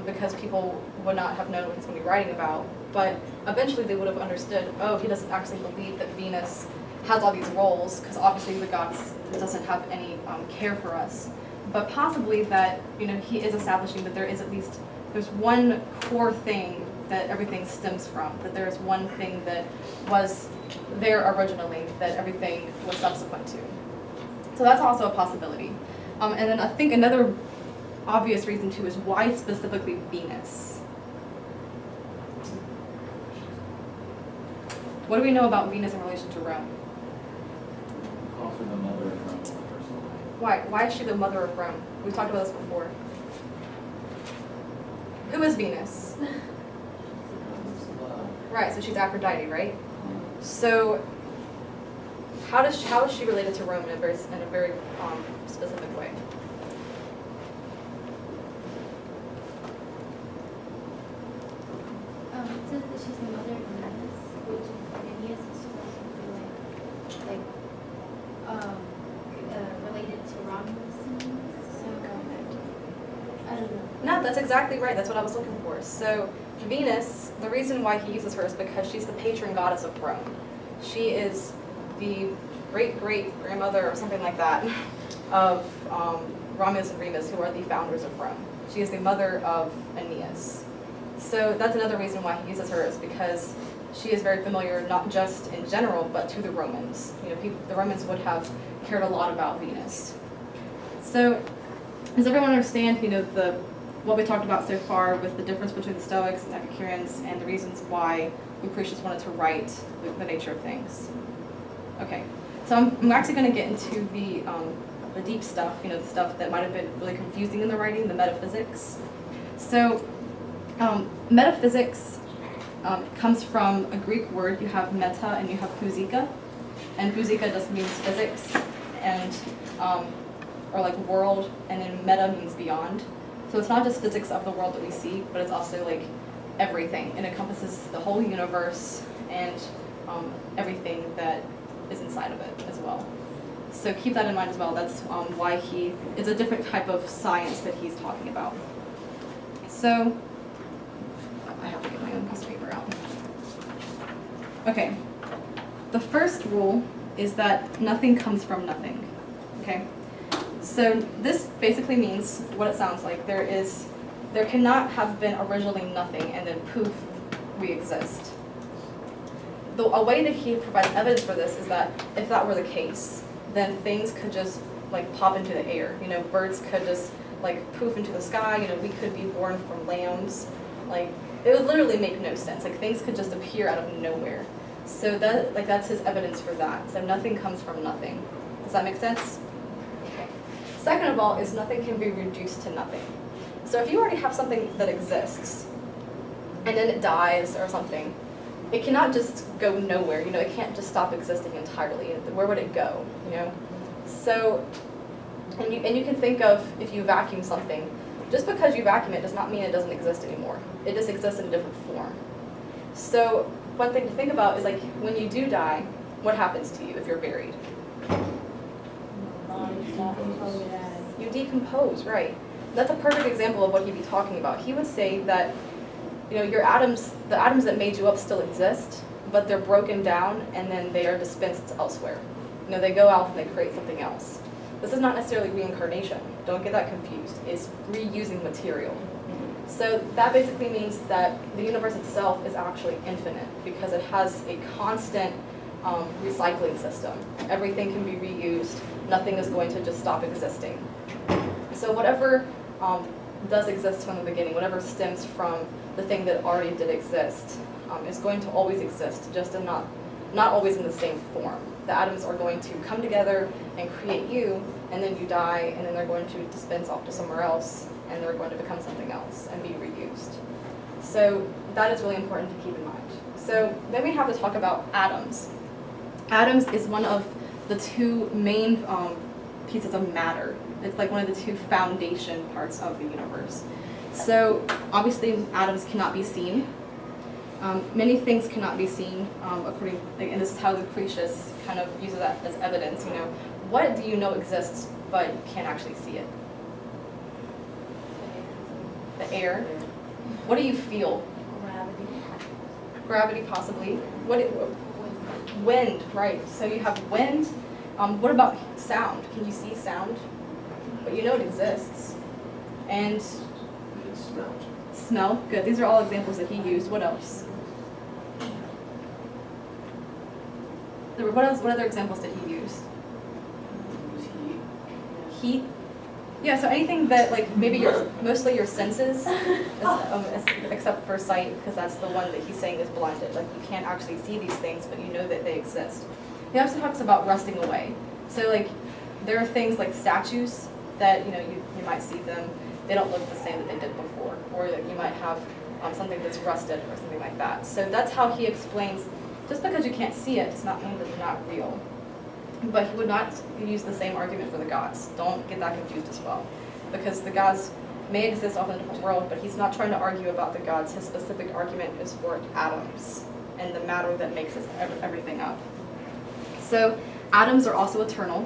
because people would not have known what he's going to be writing about. But eventually they would have understood, oh, he doesn't actually believe that Venus has all these roles, because obviously the goddess doesn't have any care for us. But possibly that, he is establishing that there's one core thing that everything stems from, that there's one thing that was there originally that everything was subsequent to. So that's also a possibility. And then I think another obvious reason too is why specifically Venus? What do we know about Venus in relation to Rome? calls her the mother of Rome in the first line. Why is she the mother of Rome? We talked about this before. Who is Venus? Right, so she's Aphrodite, right? So how is she related to Rome in a very specific way? It says that she's the mother of Venus, which is Venus is supposed to be related to Romulus. So I don't know. No, that's exactly right. That's what I was looking for. So Venus, the reason why he uses her is because she's the patron goddess of Rome. She is the great-great-grandmother or something like that of Romulus and Remus, who are the founders of Rome. She is the mother of Aeneas. So that's another reason why he uses her, is because she is very familiar, not just in general, but to the Romans. You know, the Romans would have cared a lot about Venus. So does everyone understand, you know, what we talked about so far with the difference between the Stoics and Epicureans and the reasons why Lucretius wanted to write the nature of things? Okay, so I'm actually going to get into the deep stuff, you know, the stuff that might have been really confusing in the writing, the metaphysics. So metaphysics comes from a Greek word. You have meta and you have physika, and physika just means physics, and or like world, and then meta means beyond. So it's not just physics of the world that we see, but it's also like everything. It encompasses the whole universe and everything that is inside of it as well. So keep that in mind as well. That's why it's a different type of science that he's talking about. So I have to get my own piece of paper out. Okay. The first rule is that nothing comes from nothing. Okay. So this basically means what it sounds like. There cannot have been originally nothing and then poof, we exist. A way that he provides evidence for this is that if that were the case, then things could just like pop into the air. You know, birds could just like poof into the sky. You know, we could be born from lambs. Like, it would literally make no sense. Like, things could just appear out of nowhere. So that's his evidence for that. So nothing comes from nothing. Does that make sense? Okay. Second of all is nothing can be reduced to nothing. So if you already have something that exists and then it dies or something, it cannot just go nowhere. You know, it can't just stop existing entirely. Where would it go? You know. So, and you can think of if you vacuum something. Just because you vacuum it does not mean it doesn't exist anymore. It just exists in a different form. So one thing to think about is like when you do die, what happens to you if you're buried? You decompose, right? That's a perfect example of what he'd be talking about. He would say that, you know, your atoms, the atoms that made you up still exist, but they're broken down and then they are dispensed elsewhere. You know, they go out and they create something else. This is not necessarily reincarnation. Don't get that confused. It's reusing material. So that basically means that the universe itself is actually infinite because it has a constant recycling system. Everything can be reused. Nothing is going to just stop existing. So whatever does exist from the beginning, whatever stems from the thing that already did exist, is going to always exist, just in not always in the same form. The atoms are going to come together and create you, and then you die, and then they're going to dispense off to somewhere else, and they're going to become something else and be reused. So that is really important to keep in mind. So then we have to talk about atoms. Atoms is one of the two main pieces of matter. It's like one of the two foundation parts of the universe. So obviously atoms cannot be seen. Many things cannot be seen, and this is how Lucretius kind of uses that as evidence. You know, what do you know exists, but you can't actually see it? The air. What do you feel? Gravity, possibly. Wind, right? So you have wind. What about sound? Can you see sound? But you know it exists. And smell. Good. These are all examples that he used. What else? What other examples did he use? Heat. Yeah, so anything that, like, maybe mostly your senses, except for sight, because that's the one that he's saying is blinded. Like, you can't actually see these things, but you know that they exist. He also talks about rusting away. So, like, there are things like statues that, you know, you might see them. They don't look the same that they did before. Or that you might have something that's rusted or something like that. So that's how he explains, just because you can't see it does not mean that they're not real. But he would not use the same argument for the gods. Don't get that confused as well. Because the gods may exist off in a different world, but he's not trying to argue about the gods. His specific argument is for atoms and the matter that makes everything up. So atoms are also eternal,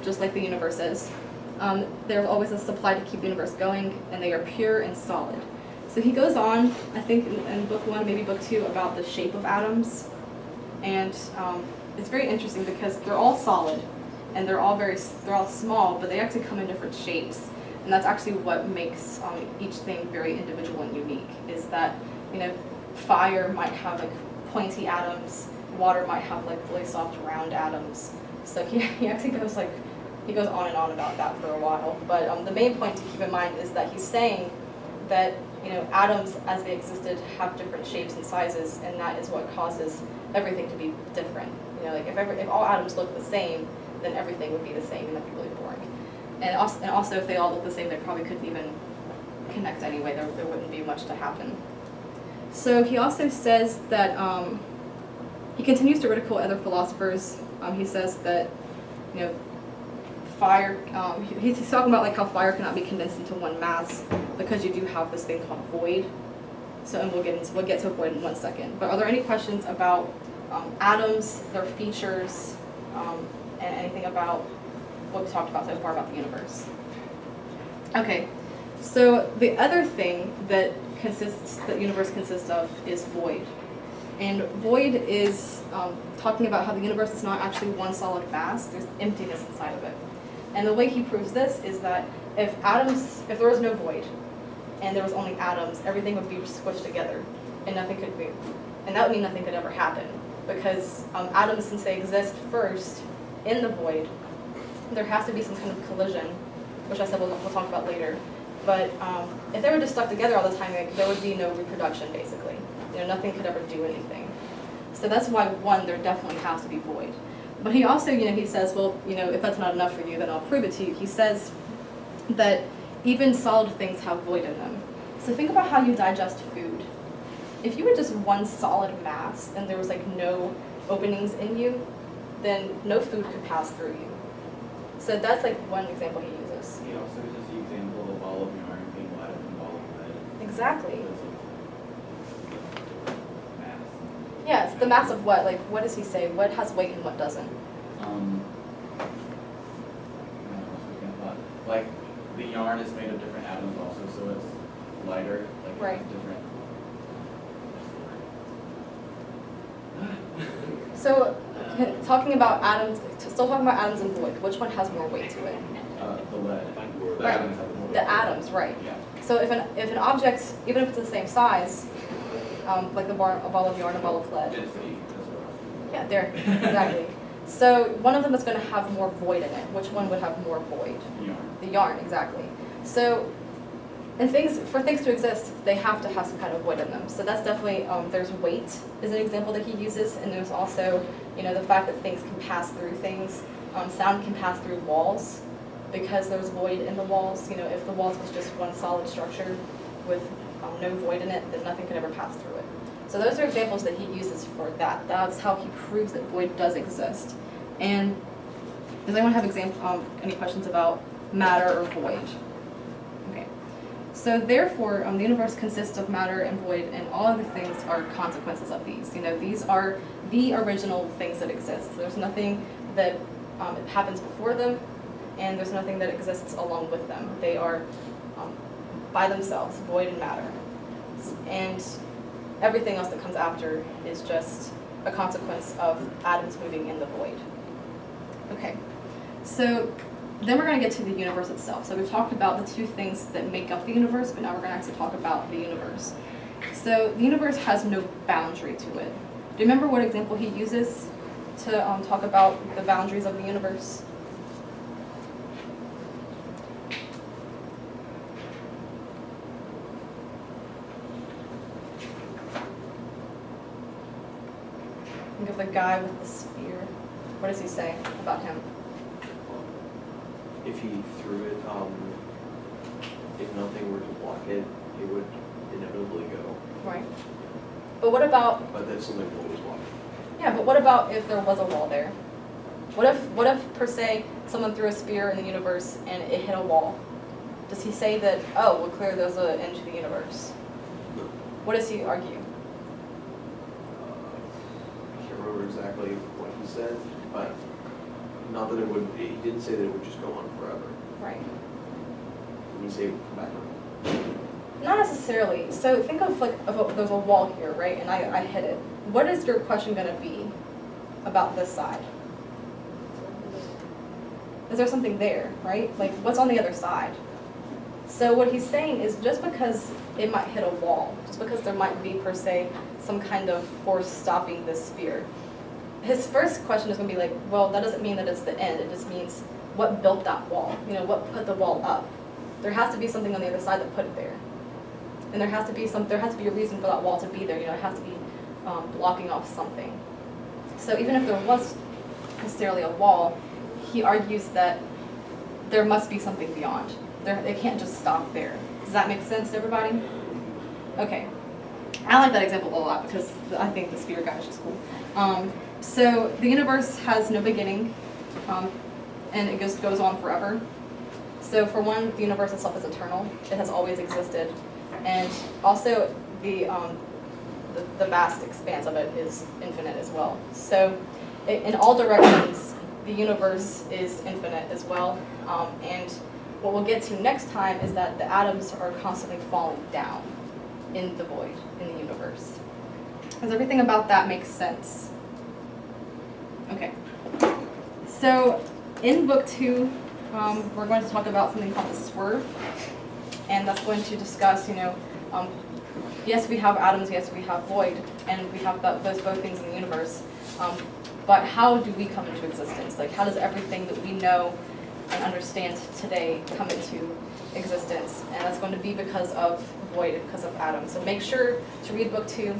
just like the universe is. There's always a supply to keep the universe going, and they are pure and solid. So he goes on, I think in book 1, maybe book 2, about the shape of atoms. And it's very interesting because they're all solid and they're all small, but they actually come in different shapes. And that's actually what makes each thing very individual and unique, is that fire might have like pointy atoms, water might have like really soft round atoms. So he actually goes on and on about that for a while. But the main point to keep in mind is that he's saying that atoms as they existed have different shapes and sizes, and that is what causes everything to be different. Like if all atoms look the same, then everything would be the same, and that'd be really boring. And also if they all look the same, they probably couldn't even connect anyway. There wouldn't be much to happen. So he also says that he continues to ridicule other philosophers. He says that fire. He's talking about like how fire cannot be condensed into one mass because you do have this thing called void. So, and we'll get to void in 1 second. But are there any questions about atoms, their features, and anything about what we've talked about so far about the universe? Okay. So the other thing that the universe consists of is void. And void is talking about how the universe is not actually one solid mass, there's emptiness inside of it. And the way he proves this is that if there was no void and there was only atoms, everything would be squished together and nothing could move. And that would mean nothing could ever happen because atoms, since they exist first in the void, there has to be some kind of collision, which I said we'll talk about later. But if they were just stuck together all the time, there would be no reproduction, basically. Nothing could ever do anything. So that's why, one, there definitely has to be void. But he also, he says, well, if that's not enough for you, then I'll prove it to you. He says that even solid things have void in them. So think about how you digest food. If you were just one solid mass and there was like no openings in you, then no food could pass through you. So that's like one example he uses. He also uses the example of a ball of yarn being lighter than a ball of lead. Exactly. Mass. Yeah, it's the mass of what? Like, what does he say? What has weight and what doesn't? Like, the yarn is made of different atoms also, so it's lighter, like right. It's different. So, talking about atoms, still talking about atoms and void, which one has more weight to it? The lead. The Right. atoms have more. The atoms, right. Yeah. So if an object, even if it's the same size, like a ball of yarn, a ball of lead. Density, that's what Yeah, there, exactly. So one of them is going to have more void in it. Which one would have more void? yarn. The yarn, exactly. So, for things to exist, they have to have some kind of void in them. So that's definitely, there's weight is an example that he uses, and there's also, the fact that things can pass through things. Sound can pass through walls because there's void in the walls. If the walls was just one solid structure with no void in it, then nothing could ever pass through it. So those are examples that he uses for that. That's how he proves that void does exist. And does anyone have any questions about matter or void? Okay. So therefore, the universe consists of matter and void, and all of the things are consequences of these. These are the original things that exist. There's nothing that happens before them, and there's nothing that exists along with them. They are by themselves, void and matter. And everything else that comes after is just a consequence of atoms moving in the void. Okay, so then we're going to get to the universe itself. So we've talked about the two things that make up the universe, but now we're going to actually talk about the universe. So the universe has no boundary to it. Do you remember what example he uses to talk about the boundaries of the universe? Think of the guy with the spear. What does he say about him? If he threw it, if nothing were to block it, it would inevitably go. Right. But what about... But then something will always block it. Yeah, but what about if there was a wall there? What if per se, someone threw a spear in the universe and it hit a wall? Does he say that, oh, well, clearly there's an end to the universe? No. What does he argue? I can't remember exactly what he said, but not that it would, he didn't say that it would just go on forever. Right. Did he say it would come back on? Not necessarily. So think of there's a wall here, right? And I hit it. What is your question going to be about this side? Is there something there, right? Like, what's on the other side? So what he's saying is just because it might hit a wall, just because there might be per se some kind of force stopping this sphere, his first question is going to be like, well, that doesn't mean that it's the end. It just means what built that wall? You know, what put the wall up? There has to be something on the other side that put it there, and there has to be a reason for that wall to be there. You know, it has to be blocking off something. So even if there was necessarily a wall, he argues that there must be something beyond. They can't just stop there. Does that make sense to everybody? Okay. I like that example a lot because I think the sphere guy is just cool. So the universe has no beginning, and it just goes on forever. So for one, the universe itself is eternal. It has always existed. And also the vast expanse of it is infinite as well. So in all directions, the universe is infinite as well. And what we'll get to next time is that the atoms are constantly falling down in the void, in the universe. Does everything about that make sense? Okay. So in book 2, we're going to talk about something called the swerve. And that's going to discuss, you know, yes, we have atoms, yes, we have void, and we have those both things in the universe. But how do we come into existence? Like, how does everything that we know and understand today come into existence? And that's going to be because of void, because of atoms. So make sure to read book 2.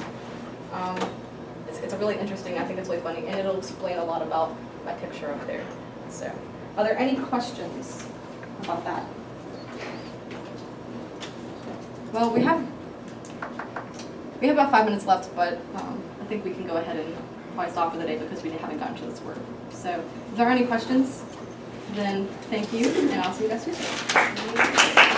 It's a really interesting, I think it's really funny, and it'll explain a lot about that picture up there. So, are there any questions about that? Well, we have about 5 minutes left, but I think we can go ahead and probably stop for the day because we haven't gotten to this word. So, if there are any questions, then thank you, and I'll see you guys Tuesday.